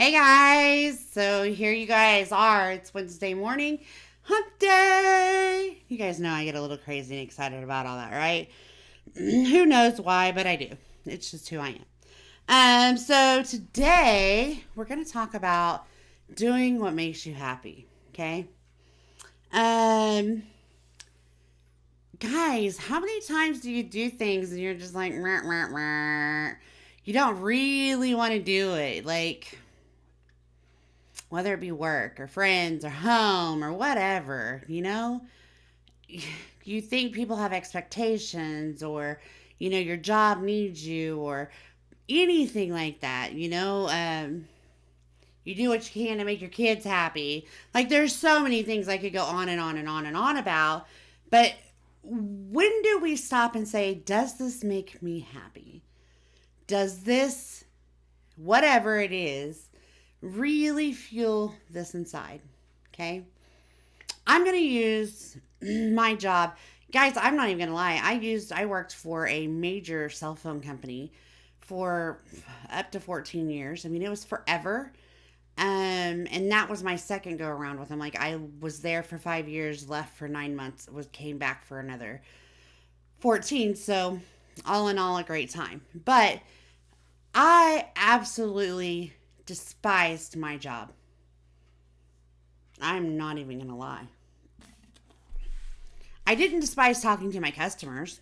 Hey guys, so here you guys are. It's Wednesday morning, hump day. You guys know I get a little crazy and excited about all that, right? Who knows why, but I do. It's just who I am. So today we're going to talk about doing what makes you happy, okay? Um, Guys, how many times do you do things and you're just like, "Rah, rah, rah." You don't really want to do it? Like, whether it be work or friends or home or whatever, you think people have expectations or, your job needs you or anything like that, you do what you can to make your kids happy. Like, there's so many things I could go on and on and on and on about. But when do we stop and say, does this make me happy? Does this, whatever it is, really fuel this inside? Okay. I'm going to use my job. Guys, I'm not even going to lie. I worked for a major cell phone company for up to 14 years. I mean, it was forever. And that was my second go around with them. Like, I was there for 5 years, left for 9 months, came back for another 14. So, all in all, a great time. But I absolutely despised my job. I'm not even going to lie. I didn't despise talking to my customers.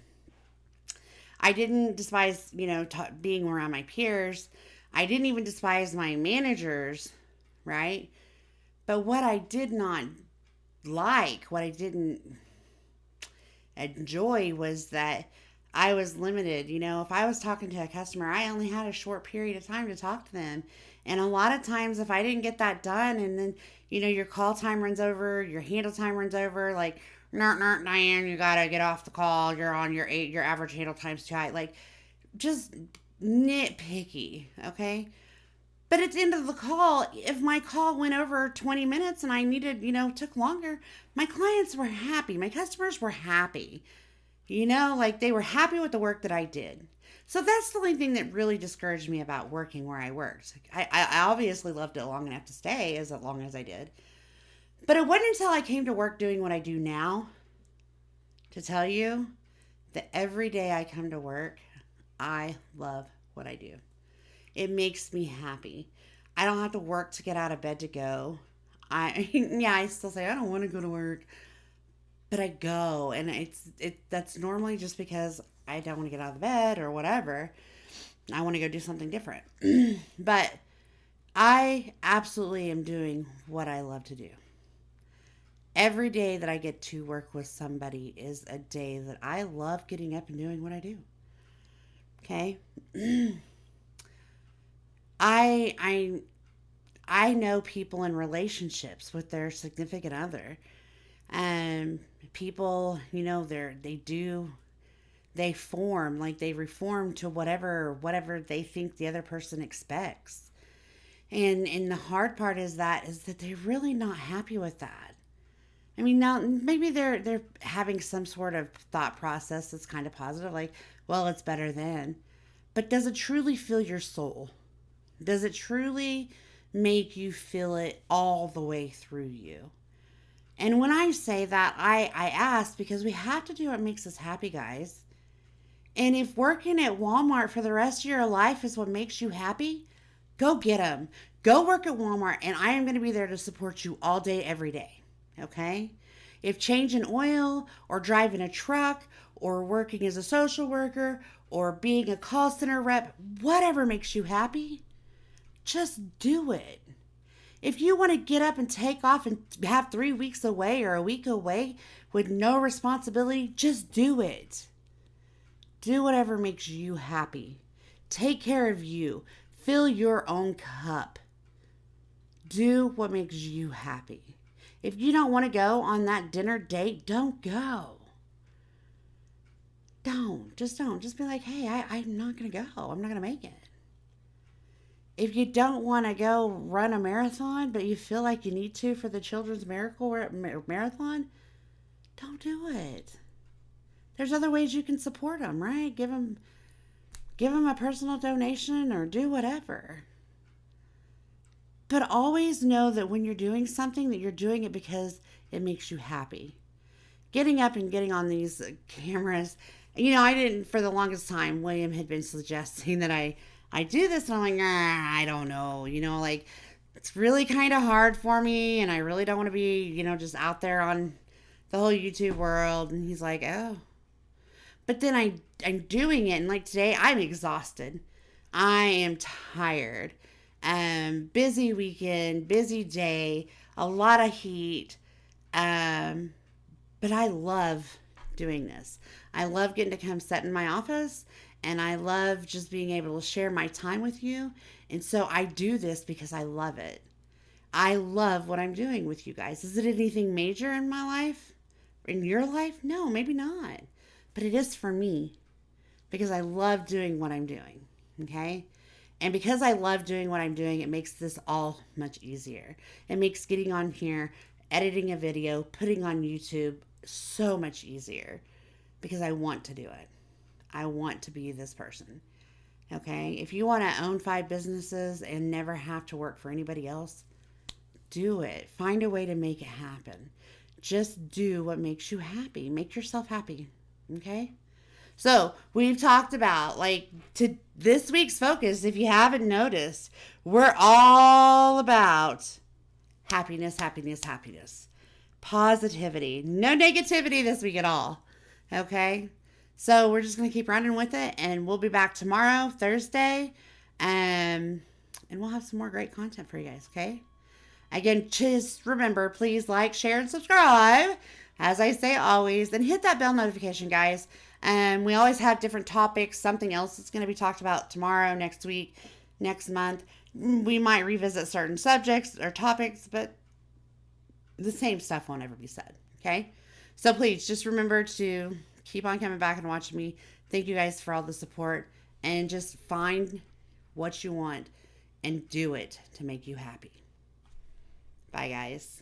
I didn't despise, being around my peers. I didn't even despise my managers, right? But what I did not like, what I didn't enjoy was that I was limited. If I was talking to a customer, I only had a short period of time to talk to them. And a lot of times, if I didn't get that done, and then, your call time runs over, your handle time runs over, like, Diane, you gotta get off the call. You're on your average handle time's too high. Like, just nitpicky, okay? But at the end of the call, if my call went over 20 minutes and I needed, took longer, my clients were happy. My customers were happy. Like, they were happy with the work that I did. So that's the only thing that really discouraged me about working where I worked. I obviously loved it long enough to stay as long as I did. But it wasn't until I came to work doing what I do now to tell you that every day I come to work, I love what I do. It makes me happy. I don't have to work to get out of bed to go. Yeah, I still say I don't want to go to work, but I go, and that's normally just because I don't want to get out of the bed or whatever. I want to go do something different. But I absolutely am doing what I love to do. Every day that I get to work with somebody is a day that I love getting up and doing what I do. Okay? I I I know people in relationships with their significant other. People, they form, like, they reform to whatever they think the other person expects. And the hard part is that they're really not happy with that. I mean, now maybe they're having some sort of thought process that's kind of positive, like, well, it's better than. But does it truly fill your soul? Does it truly make you feel it all the way through you? And when I say that, I ask because we have to do what makes us happy, guys. And if working at Walmart for the rest of your life is what makes you happy, go get them. Go work at Walmart, and I am going to be there to support you all day, every day. Okay? If changing oil or driving a truck or working as a social worker or being a call center rep, whatever makes you happy, just do it. If you want to get up and take off and have 3 weeks away or a week away with no responsibility, just do it. Do whatever makes you happy. Take care of you. Fill your own cup. Do what makes you happy. If you don't want to go on that dinner date, don't go. Don't. Just don't. Just be like, hey, I'm not going to go. I'm not going to make it. If you don't want to go run a marathon, but you feel like you need to for the Children's Miracle Marathon, don't do it. There's other ways you can support them, right? Give them a personal donation or do whatever. But always know that when you're doing something, that you're doing it because it makes you happy. Getting up and getting on these cameras, I didn't, for the longest time, William had been suggesting that I do this, and I'm like, I don't know, like, it's really kind of hard for me, and I really don't want to be, just out there on the whole YouTube world. And he's like, oh. But then I'm doing it, and like today, I'm exhausted. I am tired. Busy weekend, busy day, a lot of heat. Um, but I love doing this. I love getting to come sit in my office, and I love just being able to share my time with you. And so I do this because I love it. I love what I'm doing with you guys. Is it anything major in my life? In your life? No, maybe not. But it is for me because I love doing what I'm doing. Okay? And because I love doing what I'm doing, it makes this all much easier. It makes getting on here, editing a video, putting on YouTube so much easier because I want to do it. I want to be this person. Okay? If you want to own 5 businesses and never have to work for anybody else, do it. Find a way to make it happen. Just do what makes you happy. Make yourself happy. Okay? So we've talked about, like, to this week's focus, if you haven't noticed, we're all about happiness, happiness, happiness. Positivity. No negativity this week at all. Okay? So we're just going to keep running with it, and we'll be back tomorrow, Thursday, and we'll have some more great content for you guys, okay? Again, just remember, please like, share, and subscribe, as I say always, and hit that bell notification, guys. And we always have different topics, something else that's going to be talked about tomorrow, next week, next month. We might revisit certain subjects or topics, but the same stuff won't ever be said, okay? So please, just remember to keep on coming back and watching me. Thank you guys for all the support, and just find what you want and do it to make you happy. Bye, guys.